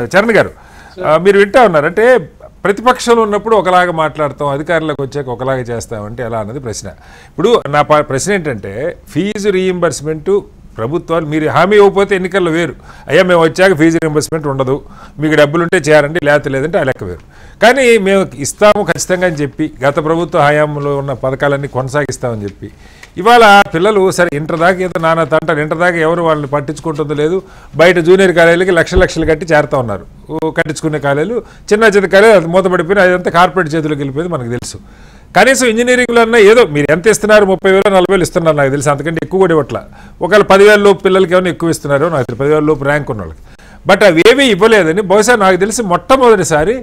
చరణ్ గారు మీరు వింటా ఉన్నారు అంటే ప్రతిపక్షంలో ఉన్నప్పుడు ఒకలాగా మాట్లాడతాం అధికారంలోకి వచ్చాక ఒకలాగా చేస్తామంటే ఎలా అన్నది ప్రశ్న. ఇప్పుడు నా ప్రశ్న ఏంటంటే ఫీజు రీయింబర్స్మెంట్ ప్రభుత్వాలు మీరు హామీ ఇవ్వకపోతే ఎన్నికల్లో వేరు, అయ్యా మేము వచ్చాక ఫీజు రీయింబర్స్మెంట్ ఉండదు, మీకు డబ్బులుంటే చేయాలండి లేదంటే ఆ లెక్క వేరు. కానీ మేము ఇస్తాము ఖచ్చితంగా అని చెప్పి గత ప్రభుత్వ హయాంలో ఉన్న పథకాలన్నీ కొనసాగిస్తామని చెప్పి ఇవాళ పిల్లలు సరే ఇంటర్ దాకా ఏదో నానా తంటారు, ఇంటర్ దాకా ఎవరు వాళ్ళని పట్టించుకుంటుందో లేదు, బయట జూనియర్ కాలేజీలకి లక్షలు కట్టి చేరుతూ ఉన్నారు. కట్టించుకునే కాలేజీలు చిన్న కాలేజీ మూతపడిపోయిన అదంతా కార్పొరేట్ చేతులకు వెళ్ళిపోయింది మనకు తెలుసు. కనీసం ఇంజనీరింగ్లో అన్నా ఏదో మీరు ఎంత ఇస్తున్నారు 30,000 40,000 ఇస్తున్నారు నాకు తెలుసు, అంతకంటే ఎక్కువ కూడా ఇవ్వట్లా. ఒకవేళ 10,000 లోపు పిల్లలకి ఏమైనా ఎక్కువ ఇస్తున్నారో నాకు తెలియదు, 10,000 లోపు ర్యాంక్ ఉన్న వాళ్ళకి. బట్ అవి ఏమీ ఇవ్వలేదని బహుశా నాకు తెలిసి మొట్టమొదటిసారి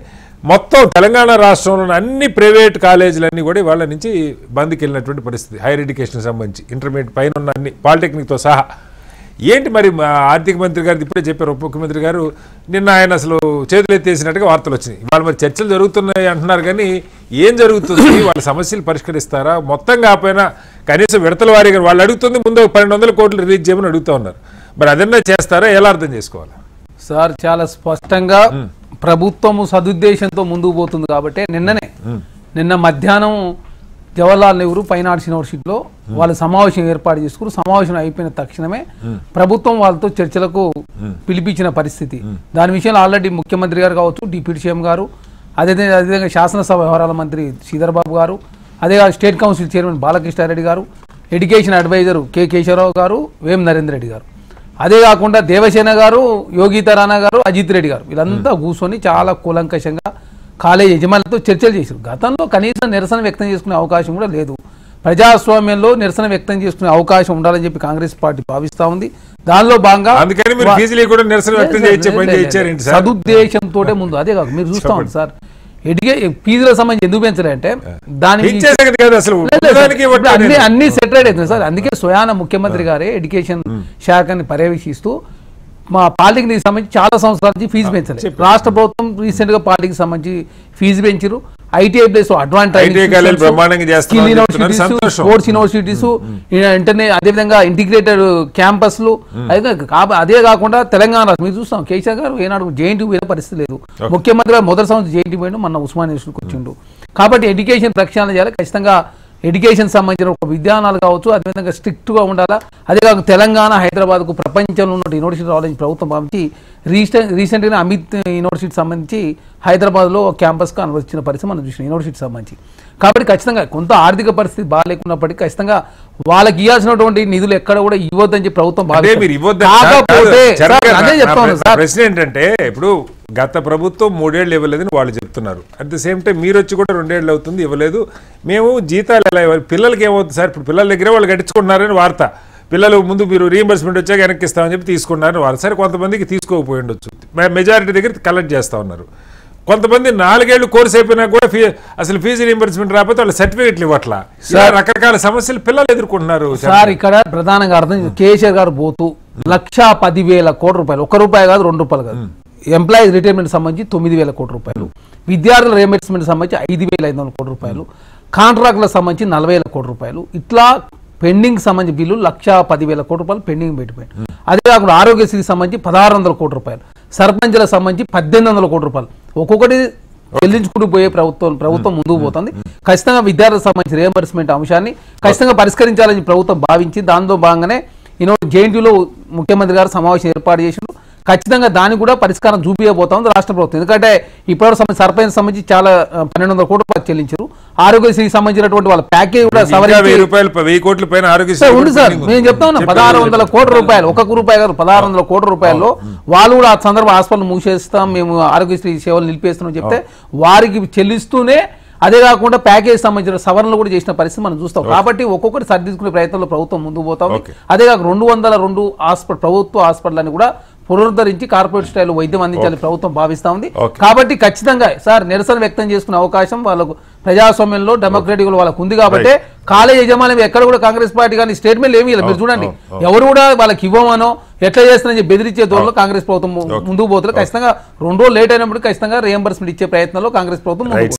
మొత్తం తెలంగాణ రాష్ట్రంలోని అన్ని ప్రైవేట్ కాలేజీలన్నీ కూడా వాళ్ళ నుంచి బంద్కి వెళ్ళినటువంటి పరిస్థితి. హైయర్ ఎడ్యుకేషన్కి సంబంధించి ఇంటర్మీడియట్ పైన ఉన్న అన్ని పాలిటెక్నిక్తో సహా. ఏంటి మరి ఆర్థిక మంత్రి గారు ఇప్పుడే చెప్పారు, ఉప ముఖ్యమంత్రి గారు నిన్న ఆయన అసలు చేతులు ఎత్తేసినట్టుగా వార్తలు వచ్చినాయి. వాళ్ళు మరి చర్చలు జరుగుతున్నాయి అంటున్నారు, కానీ ఏం జరుగుతుంది, వాళ్ళ సమస్యలు పరిష్కరిస్తారా, మొత్తం కాకపోయినా కనీసం విడతల వారీగా వాళ్ళు అడుగుతుంది ముందు 1,200 కోట్లు రిలీజ్ చేయమని అడుగుతూ ఉన్నారు. మరి అదన్నా చేస్తారా, ఎలా అర్థం చేసుకోవాలి సార్? చాలా స్పష్టంగా ప్రభుత్వము సదుద్దేశంతో ముందుకు పోతుంది కాబట్టి నిన్న మధ్యాహ్నం జవహర్లాల్ నెహ్రూ ఫైన్ ఆర్ట్స్ యూనివర్సిటీలో వాళ్ళ సమావేశం ఏర్పాటు చేసుకుని సమావేశం అయిపోయిన తక్షణమే ప్రభుత్వం వాళ్ళతో చర్చలకు పిలిపించిన పరిస్థితి. దాని విషయంలో ఆల్రెడీ ముఖ్యమంత్రి గారు కావచ్చు, డిప్యూటీ సీఎం గారు, అదేవిధంగా శాసనసభ వ్యవహారాల మంత్రి శ్రీధర్ బాబు గారు, అదే స్టేట్ కౌన్సిల్ చైర్మన్ బాలకృష్ణారెడ్డి గారు, ఎడ్యుకేషన్ అడ్వైజర్ కె కేశవరావు గారు, వేం నరేందర్ రెడ్డి గారు, అదే కాకుండా దేవసేన గారు, యోగితా రాణా గారు, అజిత్ రెడ్డి గారు, వీళ్ళంతా కూర్చొని చాలా కూలంకషంగా కాలేజ్ యజమానులతో చర్చలు చేశారు. గతంలో కనీసం నిరసన వ్యక్తం చేసుకునే అవకాశం కూడా లేదు. ప్రజాస్వామ్యంలో నిరసన వ్యక్తం చేసుకునే అవకాశం ఉండాలని చెప్పి కాంగ్రెస్ పార్టీ భావిస్తా ఉంది. దానిలో భాగంగా సదుద్దేశంతో ముందు అదే కాదు మీరు చూస్తా ఉంది సార్. ఫీజుల సంబంధించి ఎందుకు పెంచాలంటే దానికి అన్ని సెటరేట్ అవుతుంది సార్. అందుకే స్వయాన ముఖ్యమంత్రి గారే ఎడ్యుకేషన్ శాఖని పర్యవేక్షిస్తూ మా పాలిటెక్నిక్ సంబంధించి చాలా సంవత్సరాల నుంచి ఫీజు పెంచాలి. రాష్ట్ర ప్రభుత్వం రీసెంట్ గా పాలిటెక్నిక్ సంబంధించి ఫీజు పెంచారు. ITI place advance sports universities, అదేవిధంగా ఇంటిగ్రేటెడ్ క్యాంపస్లు, అదే కాకుండా తెలంగాణ మీరు చూస్తాం కేసీఆర్ గారు ఏనాడు జేఎన్టీ పోయిన పరిస్థితి లేదు. ముఖ్యమంత్రి గారు మొదటి సంవత్సరం జేఎన్టీ పోయిన మన ఉస్మానియా యూనివర్సిటీకి వచ్చిండు. కాబట్టి ఎడ్యుకేషన్ ప్రక్షాళన చేయాలి. ఖచ్చితంగా ఎడ్యుకేషన్ సంబంధించిన ఒక విధానాలు కావచ్చు, అదేవిధంగా స్ట్రిక్ట్గా ఉండాలా. అదే కాక తెలంగాణ హైదరాబాద్కు ప్రపంచంలో ఉన్న యూనివర్సిటీ రావాలని ప్రభుత్వం భావించి రీసెంట్గా అమిత్ యూనివర్సిటీ సంబంధించి హైదరాబాద్లో క్యాంపస్కు అనువదించిన పరిస్థితి మనం చూసిన యూనివర్సిటీ సంబంధించి. కాబట్టి ఖచ్చితంగా కొంత ఆర్థిక పరిస్థితి బాగాలేకున్నప్పటికీ ఖచ్చితంగా వాళ్ళకి ఇవ్వాల్సినటువంటి నిధులు ఎక్కడ కూడా ఇవ్వద్దని చెప్పి ప్రభుత్వం ప్రశ్న ఏంటంటే ఇప్పుడు గత ప్రభుత్వం 3 ఏళ్ళు ఇవ్వలేదని వాళ్ళు చెప్తున్నారు. అట్ ద సేమ్ టైం మీరు వచ్చి కూడా 2 ఏళ్ళు అవుతుంది ఇవ్వలేదు. మేము జీతాలు ఎలా ఇవ్వాలి, పిల్లలకి ఏమవుతుంది సార్? ఇప్పుడు పిల్లల దగ్గర వాళ్ళు గట్టించుకుంటున్నారని వార్త, పిల్లలు ముందు మీరు రీయింబర్స్మెంట్ వచ్చాక వెనక్కి ఇస్తామని చెప్పి తీసుకున్నారని వార్త. సరే కొంతమందికి తీసుకోకపోయి ఉండొచ్చు, మెజారిటీ దగ్గర కలెక్ట్ చేస్తూ ఉన్నారు. కొంతమంది 4 ఏళ్ళు కోర్సు అయిపోయినా కూడా అసలు ఫీజు రీయింబర్స్మెంట్ రాకపోతే వాళ్ళు సర్టిఫికెట్లు ఇవ్వట్లా. రకరకాల సమస్యలు పిల్లలు ఎదుర్కొంటున్నారు సార్. ఇక్కడ ప్రధానంగా అర్థం కేసీఆర్ గారు పోతూ 1,10,000 కోట్ల రూపాయలు, ₹1 కాదు ₹2 కాదు, ఎంప్లాయీస్ రిటైర్మెంట్ సంబంధించి 9,000 కోట్ల రూపాయలు, విద్యార్థుల రియంబర్స్మెంట్ సంబంధించి 5,500 కోట్ల రూపాయలు, కాంట్రాక్టులకు సంబంధించి 40,000 కోట్ల రూపాయలు, ఇట్లా పెండింగ్ సంబంధించి బిల్లు 1,10,000 కోట్ల రూపాయలు పెండింగ్ పెట్టిపోయింది. అదే కాకుండా ఆరోగ్యశ్రీకి సంబంధించి 1,600 కోట్ల రూపాయలు, సర్పంచ్లకు సంబంధించి 1,800 కోట్ల రూపాయలు, ఒక్కొక్కటి చెల్లించుకుంటూ పోయే ప్రభుత్వం ముందుకు పోతుంది. ఖచ్చితంగా విద్యార్థులకు సంబంధించి రియంబర్స్మెంట్ అంశాన్ని ఖచ్చితంగా పరిష్కరించాలని ప్రభుత్వం భావించి దానిలో భాగంగానే జేఎన్టీయూలో ముఖ్యమంత్రి గారు సమావేశం ఏర్పాటు చేసిండు. ఖచ్చితంగా దానికి కూడా పరిష్కారం చూపించబోతా ఉంది రాష్ట్ర ప్రభుత్వం. ఎందుకంటే ఇప్పటివరకు సర్పంచ్ సంబంధించి చాలా 1,200 కోట్ల రూపాయలు చెల్లించారు. ఆరోగ్యశ్రీకి సంబంధించినటువంటి వాళ్ళ ప్యాకేజ్ కూడా ఉంది సార్. నేను చెప్తా ఉన్నా 1,600 కోట్ల రూపాయలు, ₹1 కాదు 1,600 కోట్ల రూపాయల్లో వాళ్ళు కూడా ఆ సందర్భం హాస్పిటల్ మూసేస్తాం, మేము ఆరోగ్యశ్రీ సేవలు నిలిపేస్తున్నాం చెప్తే వారికి చెల్లిస్తూనే అదే కాకుండా ప్యాకేజ్ సంబంధించిన సవరణలు కూడా చేసిన పరిస్థితి మనం చూస్తాం. కాబట్టి ఒక్కొక్కటి సరిదిద్దుకునే ప్రయత్నంలో ప్రభుత్వం ముందుకు పోతాం. అదే కాక 202 ప్రభుత్వ హాస్పిటల్ కూడా పునరుద్ధరించి కార్పొరేట్ స్టైల్ వైద్యం అందించాలని ప్రభుత్వం భావిస్తా ఉంది. కాబట్టి ఖచ్చితంగా సార్ నిరసన వ్యక్తం చేసుకునే అవకాశం వాళ్ళకు ప్రజాస్వామ్యంలో డెమోక్రటిక్ వాళ్ళకు ఉంది. కాబట్టి కాలేజ్ యజమాని ఎక్కడ కూడా కాంగ్రెస్ పార్టీ కానీ స్టేట్మెంట్ ఏమీ లేదు. మీరు చూడండి ఎవరు కూడా వాళ్ళకి ఇవ్వమనో ఎట్లా చేస్తారని బెదిరించే దూరంలో కాంగ్రెస్ ప్రభుత్వం ముందుకు పోతుంది. ఖచ్చితంగా 2 రోజులు లేట్ అయినప్పుడు ఖచ్చితంగా రియంబర్స్మెంట్ ఇచ్చే ప్రయత్నంలో కాంగ్రెస్ ప్రభుత్వం